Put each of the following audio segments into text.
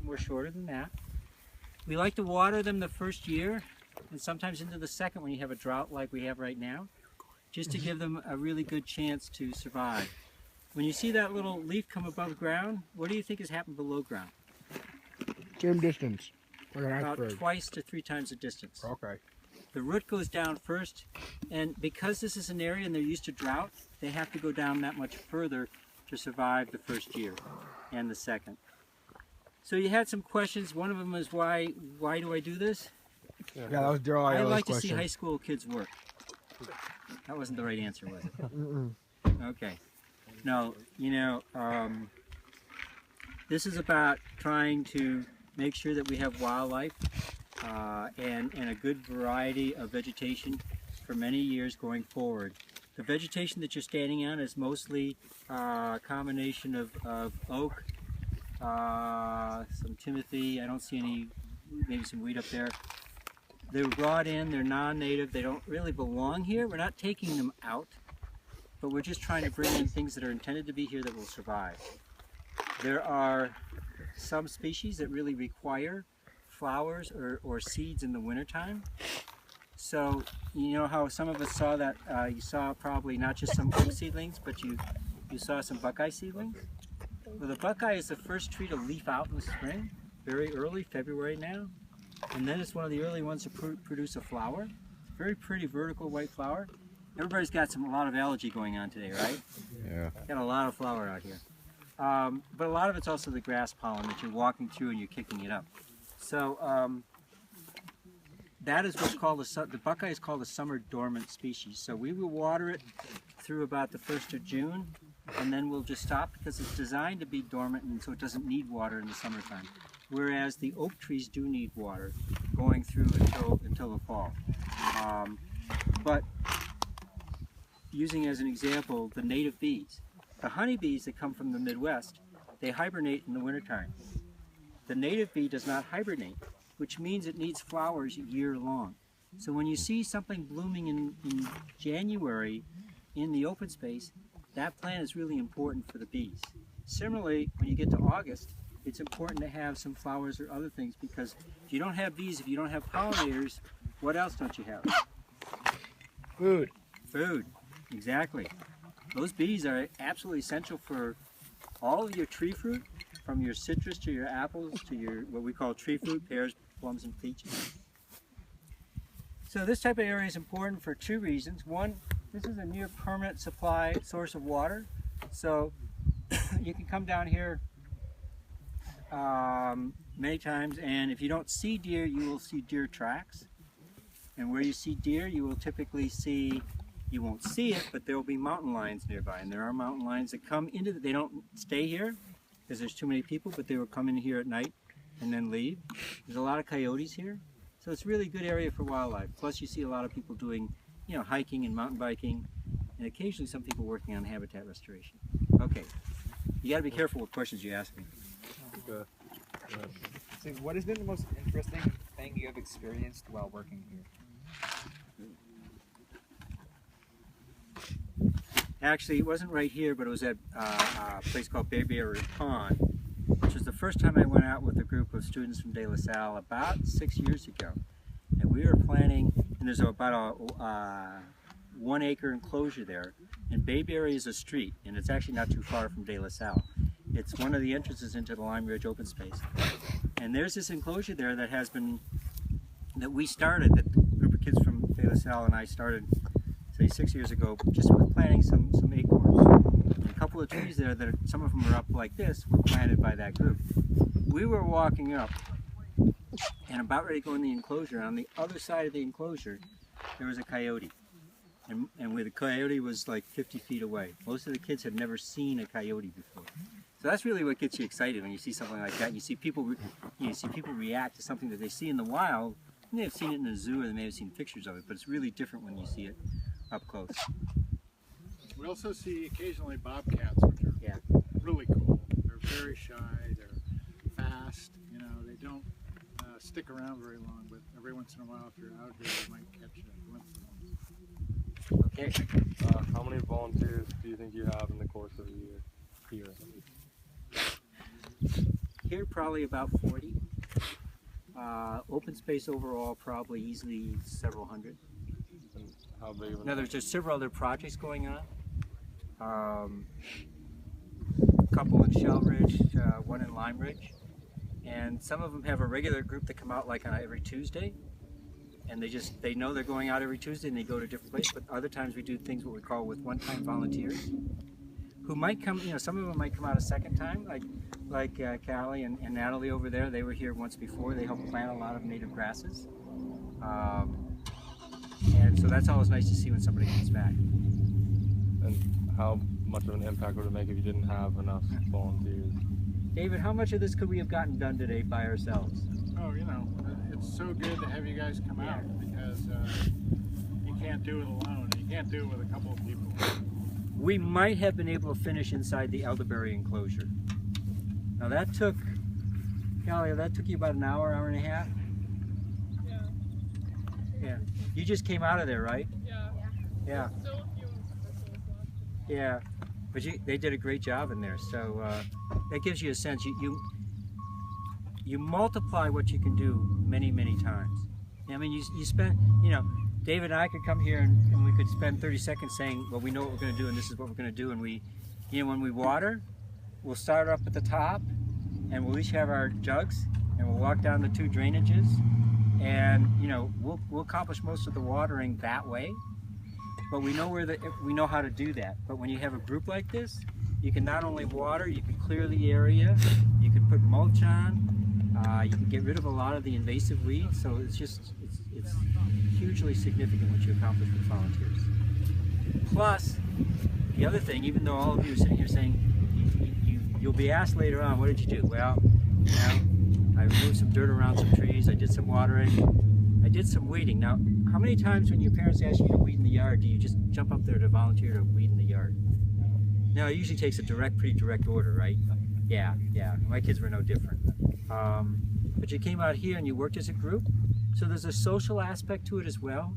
more shorter than that. We like to water them the first year and sometimes into the second when you have a drought like we have right now, just to give them a really good chance to survive. When you see that little leaf come above ground, what do you think has happened below ground? Same distance. About twice to 3 times the distance. Okay. The root goes down first, and because this is an area and they're used to drought, they have to go down that much further to survive the first year and the second. So you had some questions. One of them is why do I do this? Yeah, that was Daryl. I like to see high school kids work. That wasn't the right answer, was it? Okay. No, you know, this is about trying to make sure that we have wildlife and a good variety of vegetation for many years going forward. The vegetation that you're standing on is mostly a combination of oak, some timothy. I don't see any, maybe some weed up there. They were brought in, they're non-native, they don't really belong here. We're not taking them out, but we're just trying to bring in things that are intended to be here that will survive. There are some species that really require flowers or seeds in the wintertime. So, you know how some of us saw that, you saw probably not just some oak seedlings, but you saw some buckeye seedlings? Well, the buckeye is the first tree to leaf out in the spring, very early, February now. And then it's one of the early ones to produce a flower. Very pretty vertical white flower. Everybody's got a lot of algae going on today, right? Yeah. Got a lot of flower out here. But a lot of it's also the grass pollen that you're walking through and you're kicking it up. So that is what's called the buckeye is called a summer dormant species. So we will water it through about the 1st of June, and then we'll just stop because it's designed to be dormant and so it doesn't need water in the summertime. Whereas the oak trees do need water going through until the fall. But using as an example the native bees, the honeybees that come from the Midwest, they hibernate in the wintertime. The native bee does not hibernate, which means it needs flowers year long. So when you see something blooming in January in the open space, that plant is really important for the bees. Similarly, when you get to August, it's important to have some flowers or other things because if you don't have bees, if you don't have pollinators, what else don't you have? Food. Food, exactly. Those bees are absolutely essential for all of your tree fruit, from your citrus to your apples to your what we call tree fruit, pears, plums, and peaches. So this type of area is important for 2 reasons. One, this is a near permanent supply source of water. So you can come down here many times, and if you don't see deer, you will see deer tracks. And where you see deer, you will typically see, you won't see it, but there will be mountain lions nearby. And there are mountain lions that come into they don't stay here because there's too many people, but they will come in here at night and then leave. There's a lot of coyotes here. So it's a really good area for wildlife. Plus you see a lot of people doing, you know, hiking and mountain biking, and occasionally some people working on habitat restoration. Okay, you got to be careful with questions you ask me. Good. So what has been the most interesting thing you have experienced while working here? Actually, it wasn't right here, but it was at a place called Bayberry Pond, which was the first time I went out with a group of students from De La Salle about 6 years ago. And we were planning, and there's about a 1 acre enclosure there, and Bayberry is a street, and it's actually not too far from De La Salle. It's one of the entrances into the Lime Ridge open space. And there's this enclosure there that has been, that we started, that a group of kids from De La Salle and I started, say 6 years ago, just with planting some acorns. And a couple of trees there that some of them are up like this were planted by that group. We were walking up and about ready to go in the enclosure. On the other side of the enclosure, there was a coyote. And where the coyote was like 50 feet away. Most of the kids had never seen a coyote before. So that's really what gets you excited when you see something like that. And you see people, react to something that they see in the wild. They may have seen it in a zoo or they may have seen pictures of it, but it's really different when you see it up close. We also see occasionally bobcats, which are really cool. They're very shy, they're fast, you know, they don't stick around very long, but every once in a while if you're out here you might catch a glimpse of them. Okay. How many volunteers do you think you have in the course of a year here? Here probably about 40. Open space overall probably easily several hundred. And how big of Now an there's several other projects going on. A couple in Shell Ridge, one in Lime Ridge. And some of them have a regular group that come out like on every Tuesday. And they know they're going out every Tuesday and they go to a different place. But other times we do things what we call with one-time volunteers who might come, some of them might come out a second time, like Callie and Natalie over there. They were here once before. They helped plant a lot of native grasses. And so that's always nice to see when somebody comes back. And how much of an impact would it make if you didn't have enough volunteers? David, how much of this could we have gotten done today by ourselves? Oh, it's so good to have you guys come out because you can't do it alone. You can't do it with a couple of people. We might have been able to finish inside the elderberry enclosure. Now that took, Callie, that took you about an hour, hour and a half? Yeah. Yeah. You just came out of there, right? Yeah. Yeah. Still a few whistles left. Yeah. But they did a great job in there. So that gives you a sense. You multiply what you can do many, many times. I mean, you spend, David and I could come here and we could spend 30 seconds saying, well, we know what we're going to do and this is what we're going to do. And when we water, we'll start up at the top and we'll each have our jugs and we'll walk down the 2 drainages and, we'll accomplish most of the watering that way. But we know how to do that. But when you have a group like this, you can not only water, you can clear the area, you can put mulch on, you can get rid of a lot of the invasive weeds. So it's hugely significant what you accomplish with volunteers. Plus, the other thing, even though all of you are sitting here saying, you'll be asked later on, what did you do? Well, I removed some dirt around some trees, I did some watering, I did some weeding. Now, how many times when your parents ask you to weed in the yard, do you just jump up there to volunteer to weed in the yard? Now, it usually takes a pretty direct order, right? Yeah. My kids were no different. But you came out here and you worked as a group, so there's a social aspect to it as well,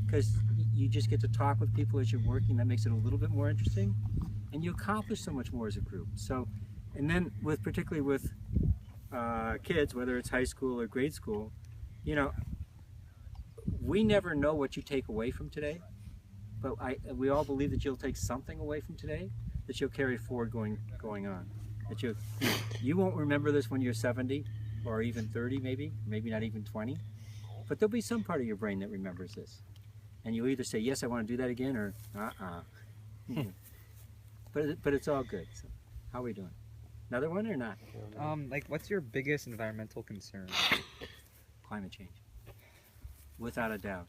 because you just get to talk with people as you're working. That makes it a little bit more interesting, and you accomplish so much more as a group. So, and then particularly with kids, whether it's high school or grade school, we never know what you take away from today, but we all believe that you'll take something away from today that you'll carry forward going on. That you won't remember this when you're 70 or even 30, maybe not even 20, but there'll be some part of your brain that remembers this, and you'll either say yes, I want to do that again, or but it's all good. So, how are we doing? Another one or not? What's your biggest environmental concern? Climate change, without a doubt.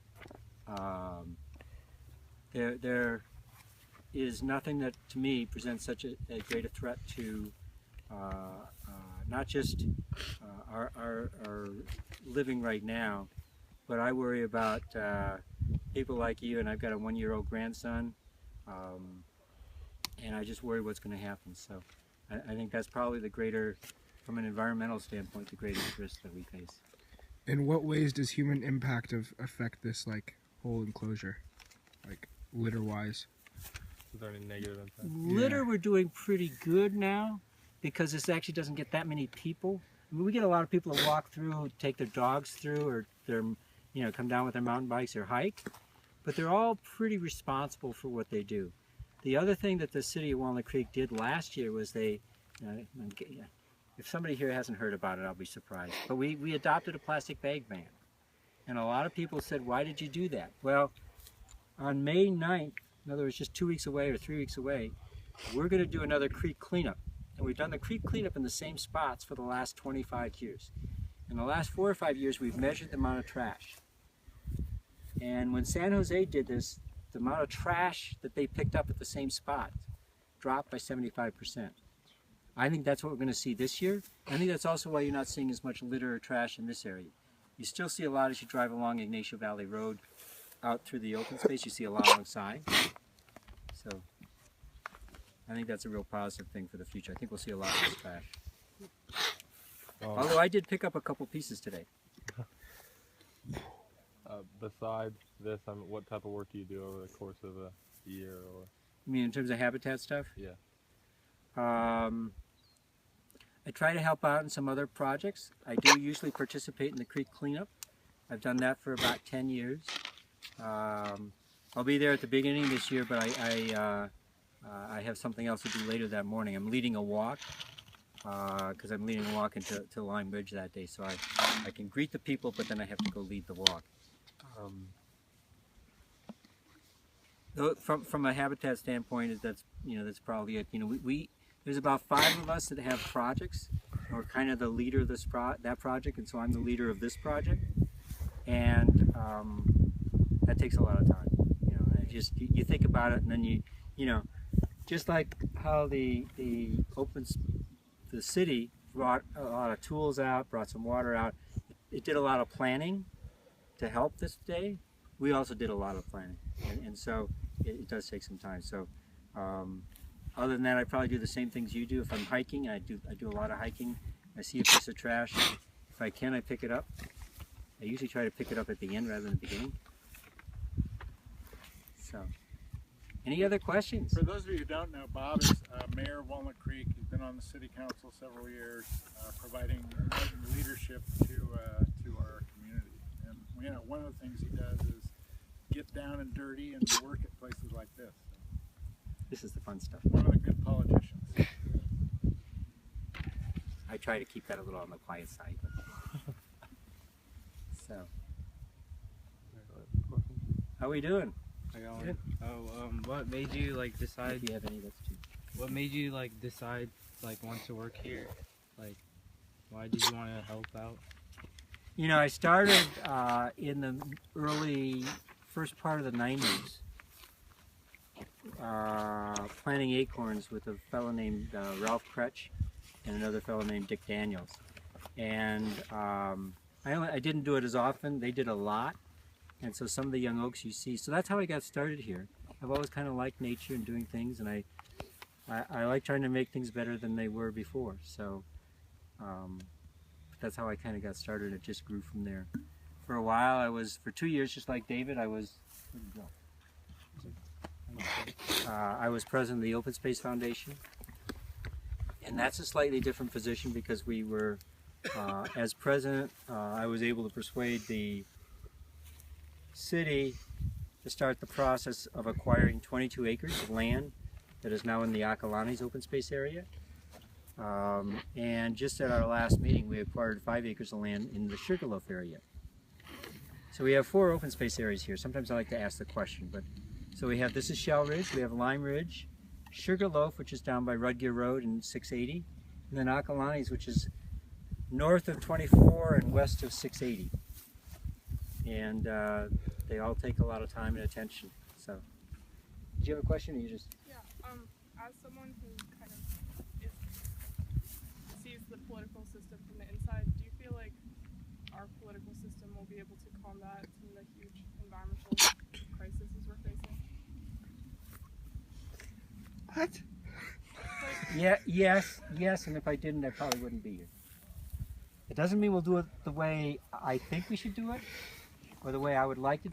There is nothing that, to me, presents such a great a threat to not just our living right now, but I worry about people like you, and I've got a 1-year-old grandson, and I just worry what's going to happen. So I think that's probably the greater, from an environmental standpoint, the greatest risk that we face. In what ways does human impact affect this whole enclosure, litter-wise? Is there any negative impact? Litter, we're doing pretty good now because this actually doesn't get that many people. I mean, we get a lot of people that walk through, take their dogs through, or come down with their mountain bikes or hike, but they're all pretty responsible for what they do. The other thing that the city of Walnut Creek did last year was if somebody here hasn't heard about it, I'll be surprised, but we adopted a plastic bag ban. And a lot of people said, why did you do that? Well, on May 9th, in other words, just 2 weeks away or 3 weeks away, we're going to do another creek cleanup. And we've done the creek cleanup in the same spots for the last 25 years. In the last 4 or 5 years, we've measured the amount of trash. And when San Jose did this, the amount of trash that they picked up at the same spot dropped by 75%. I think that's what we're going to see this year. I think that's also why you're not seeing as much litter or trash in this area. You still see a lot as you drive along Ignacio Valley Road out through the open space. You see a lot alongside. So I think that's a real positive thing for the future. I think we'll see a lot of this trash. Although I did pick up a couple pieces today. Besides this, what type of work do you do over the course of a year? Or You mean in terms of habitat stuff? yeah. I try to help out in some other projects. I do usually participate in the creek cleanup. I've done that for about 10 years. I'll be there at the beginning this year, but I have something else to do later that morning. I'm leading a walk because I'm leading a walk into Lime Ridge that day, so I can greet the people, but then I have to go lead the walk. From a habitat standpoint, that's probably it. There's about 5 of us that have projects, or kind of the leader of that project, and so I'm the leader of this project, and that takes a lot of time. You think about it, and then just like how the city brought a lot of tools out, brought some water out. It did a lot of planning to help this day. We also did a lot of planning, and so it does take some time. So other than that, I probably do the same things you do. If I'm hiking, I do a lot of hiking. I see a piece of trash. If I can, I pick it up. I usually try to pick it up at the end rather than the beginning. So, any other questions? For those of you who don't know, Bob is Mayor of Walnut Creek. He's been on the City Council several years, providing important leadership to our community. And one of the things he does is get down and dirty and work at places like this. This is the fun stuff. One of the good politicians. I try to keep that a little on the quiet side. But so, how are we doing? I got one. What made you decide? If you have any, that's too. What made you decide want to work here? Why did you want to help out? I started in the first part of the 90s, planting acorns with a fellow named Ralph Kretsch and another fellow named Dick Daniels. And I didn't do it as often. They did a lot. And so some of the young oaks you see. So that's how I got started here. I've always kind of liked nature and doing things, and I like trying to make things better than they were before. So that's how I kind of got started. It just grew from there. For a while, for 2 years, just like David, I was president of the Open Space Foundation. And that's a slightly different position because we were, as president, I was able to persuade the city to start the process of acquiring 22 acres of land that is now in the Acalanes open space area. And just at our last meeting, we acquired 5 acres of land in the Sugarloaf area. So we have 4 open space areas here. Sometimes I like to ask the question, but so this is Shell Ridge, we have Lime Ridge, Sugarloaf, which is down by Rudgear Road and 680, and then Acalanes, which is north of 24 and west of 680. And they all take a lot of time and attention. So, did you have a question, or you just? Yeah. As someone who kind of sees the political system from the inside, do you feel like our political system will be able to combat some of the huge environmental crises we're facing? What? Yeah. Yes. And if I didn't, I probably wouldn't be here. It doesn't mean we'll do it the way I think we should do it, or the way I would like to